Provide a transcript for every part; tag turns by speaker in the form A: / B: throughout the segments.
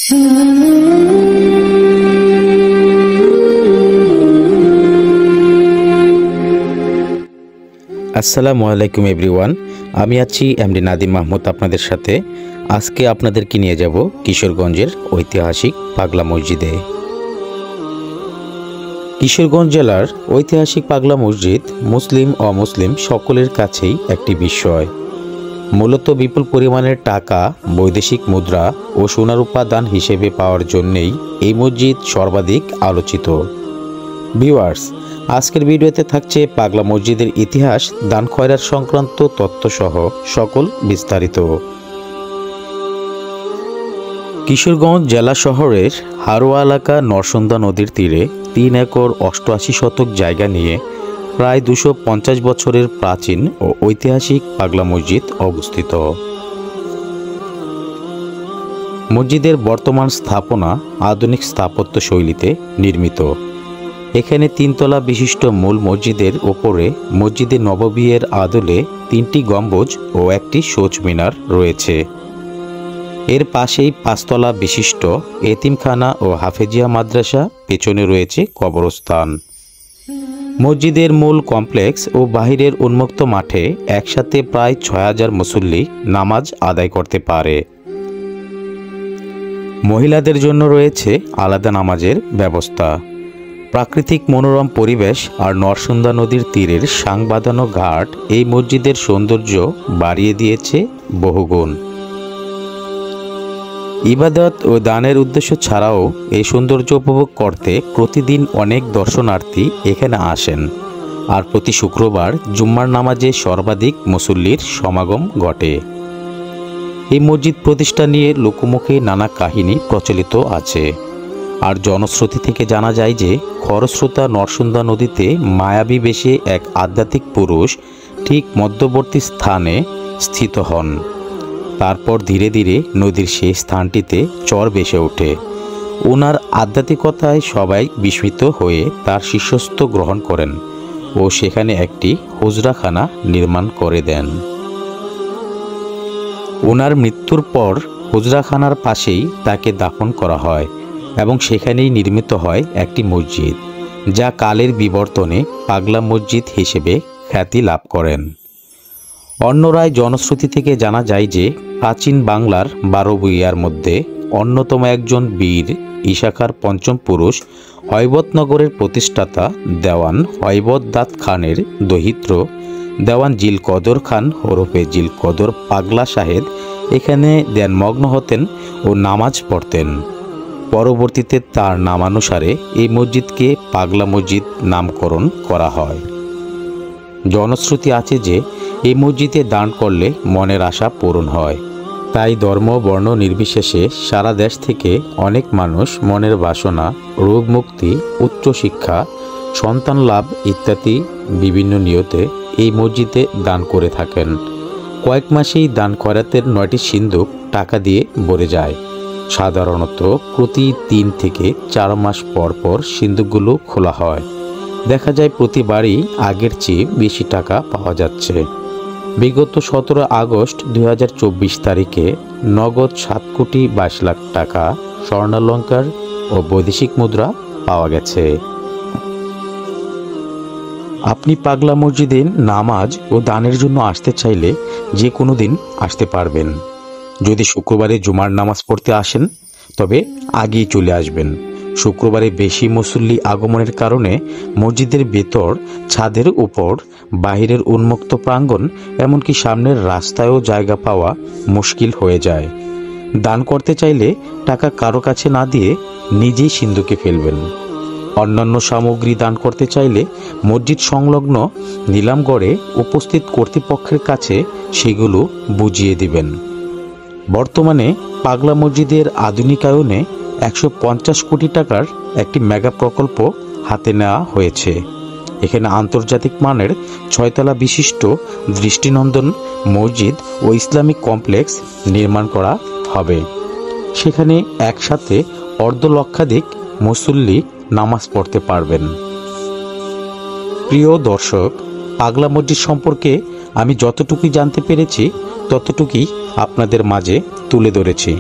A: আসসালামু আলাইকুম এভরিওয়ান, আমি আছি এমডি নাদিম মাহমুদ আপনাদের সাথে। আজকে আপনাদেরকে নিয়ে যাব কিশোরগঞ্জের ঐতিহাসিক পাগলা মসজিদে। কিশোরগঞ্জ জেলার ঐতিহাসিক পাগলা মসজিদ মুসলিম অমুসলিম সকলের কাছেই একটি বিস্ময়। মূলত বিপুল পরিমাণের টাকা, বৈদেশিক মুদ্রা ও সোনারূপা দান হিসেবে পাওয়ার জন্যেই এই মসজিদ সর্বাধিক আলোচিত। ভিউয়ার্স, আজকের ভিডিওতে থাকছে পাগলা মসজিদের ইতিহাস, দান খয়রাত সংক্রান্ত তথ্যসহ সকল বিস্তারিত। কিশোরগঞ্জ জেলা শহরের হারোয়া এলাকা নরসুন্দা নদীর তীরে 3 একর 88 শতক জায়গা নিয়ে প্রায় 250 বছরের প্রাচীন ও ঐতিহাসিক পাগলা মসজিদ অবস্থিত। মসজিদের বর্তমান স্থাপনা আধুনিক স্থাপত্য শৈলীতে নির্মিত। এখানে 3 তলা বিশিষ্ট মূল মসজিদের ওপরে মসজিদে নববীর আদলে 3টি গম্বুজ ও একটি শোচ মিনার রয়েছে। এর পাশেই 5 তলা বিশিষ্ট এতিমখানা ও হাফেজিয়া মাদ্রাসা, পেছনে রয়েছে কবরস্থান। মসজিদের মূল কমপ্লেক্স ও বাহিরের উন্মুক্ত মাঠে একসাথে প্রায় 6000 মুসল্লি নামাজ আদায় করতে পারে। মহিলাদের জন্য রয়েছে আলাদা নামাজের ব্যবস্থা। প্রাকৃতিক মনোরম পরিবেশ আর নরসুন্দা নদীর তীরের সাং বাঁধানো ঘাট এই মসজিদের সৌন্দর্য বাড়িয়ে দিয়েছে বহুগুণ। ইবাদত ও দানের উদ্দেশ্য ছাড়াও এই সৌন্দর্য উপভোগ করতে প্রতিদিন অনেক দর্শনার্থী এখানে আসেন, আর প্রতি শুক্রবার জুম্মার নামাজে সর্বাধিক মুসল্লির সমাগম ঘটে। এই মসজিদ প্রতিষ্ঠা নিয়ে লোকমুখে নানা কাহিনী প্রচলিত আছে, আর জনশ্রুতি থেকে জানা যায় যে খরস্রোতা নরসুন্দা নদীতে মায়াবী বেশে এক আধ্যাত্মিক পুরুষ ঠিক মধ্যবর্তী স্থানে স্থিত হন। তারপর ধীরে ধীরে নদীর সেই স্থানটিতে চর বেসে ওঠে। ওনার আধ্যাত্মিকতায় সবাই বিস্মিত হয়ে তার শিষ্যত্ব গ্রহণ করেন ও সেখানে একটি হুজরাখানা নির্মাণ করে দেন। ওনার মৃত্যুর পর হুজরাখানার পাশেই তাকে দাফন করা হয় এবং সেখানেই নির্মিত হয় একটি মসজিদ, যা কালের বিবর্তনে পাগলা মসজিদ হিসেবে খ্যাতি লাভ করেন। অন্যরায় জনশ্রুতি থেকে জানা যায় যে প্রাচীন বাংলার 12 ভূঁইয়ার মধ্যে অন্যতম একজন বীর ইশাখার পঞ্চম পুরুষ হৈবতনগরের প্রতিষ্ঠাতা দেওয়ান হৈবত দাত খানের দহিত্র দেওয়ান জিল কদর খান ওরফে জিল কদর পাগলা সাহেব এখানে ধ্যানমগ্ন হতেন ও নামাজ পড়তেন। পরবর্তীতে তার নামানুসারে এই মসজিদকে পাগলা মসজিদ নামকরণ করা হয়। জনশ্রুতি আছে যে এই মসজিদে দান করলে মনের আশা পূরণ হয়। তাই ধর্ম বর্ণ নির্বিশেষে সারা দেশ থেকে অনেক মানুষ মনের বাসনা, রোগ মুক্তি, উচ্চশিক্ষা, সন্তান লাভ ইত্যাদি বিভিন্ন নিয়তে এই মসজিদে দান করে থাকেন। কয়েক মাসেই দান খয়রাতের 9টি সিন্দুক টাকা দিয়ে ভরে যায়। সাধারণত প্রতি 3 থেকে 4 মাস পর পর সিন্দুকগুলো খোলা হয়। দেখা যায় প্রতিবারই আগের চেয়ে বেশি টাকা পাওয়া যাচ্ছে। বিগত 17 আগস্ট 2024 তারিখে নগদ 7 কোটি 22 লাখ টাকা, স্বর্ণালঙ্কার ও বৈদেশিক মুদ্রা পাওয়া গেছে। আপনি পাগলা মসজিদে নামাজ ও দানের জন্য আসতে চাইলে যে কোনো দিন আসতে পারবেন। যদি শুক্রবারে জুমার নামাজ পড়তে আসেন তবে আগেই চলে আসবেন। শুক্রবারে বেশি মুসল্লি আগমনের কারণে মসজিদের ভেতর, ছাদের উপর, বাহিরের উন্মুক্ত প্রাঙ্গণ, এমনকি সামনের রাস্তায়ও জায়গা পাওয়া মুশকিল হয়ে যায়। দান করতে চাইলে টাকা কারো কাছে না দিয়ে নিজেই সিন্দুকে ফেলবেন। অন্যান্য সামগ্রী দান করতে চাইলে মসজিদ সংলগ্ন নিলামগড়ে উপস্থিত কর্তৃপক্ষের কাছে সেগুলো বুঝিয়ে দিবেন। বর্তমানে পাগলা মসজিদের আধুনিকায়নে 150 কোটি টাকার একটি মেগা প্রকল্প হাতে নেওয়া হয়েছে। এখানে আন্তর্জাতিক মানের 6 তলা বিশিষ্ট দৃষ্টিনন্দন মসজিদ ও ইসলামিক কমপ্লেক্স নির্মাণ করা হবে। সেখানে একসাথে অর্ধলক্ষাধিক মুসল্লি নামাজ পড়তে পারবেন। প্রিয় দর্শক, পাগলা মসজিদ সম্পর্কে আমি যতটুকুই জানতে পেরেছি ততটুকুই আপনাদের মাঝে তুলে ধরেছি।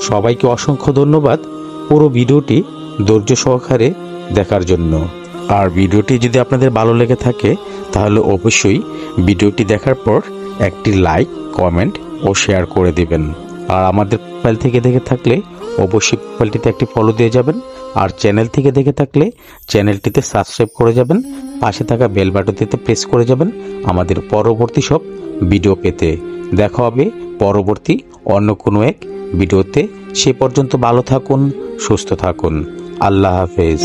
A: সবাইকে অসংখ্য ধন্যবাদ পুরো ভিডিওটি ধৈর্য সহকারে দেখার জন্য। আর ভিডিওটি যদি আপনাদের ভালো লেগে থাকে তাহলে অবশ্যই ভিডিওটি দেখার পর একটি লাইক, কমেন্ট ও শেয়ার করে দিবেন। আর আমাদের প্রোফাইল থেকে দেখে থাকলে অবশ্যই প্রোফাইলটিতে একটি ফলো দিয়ে যাবেন। আর চ্যানেল থেকে দেখে থাকলে চ্যানেলটিতে সাবস্ক্রাইব করে যাবেন, পাশে থাকা বেল বাটনটিতে প্রেস করে যাবেন আমাদের পরবর্তী সব ভিডিও পেতে। দেখা হবে পরবর্তী অন্য কোনো এক ভিডিওতে। সে পর্যন্ত ভালো থাকুন, সুস্থ থাকুন। আল্লাহ হাফেজ।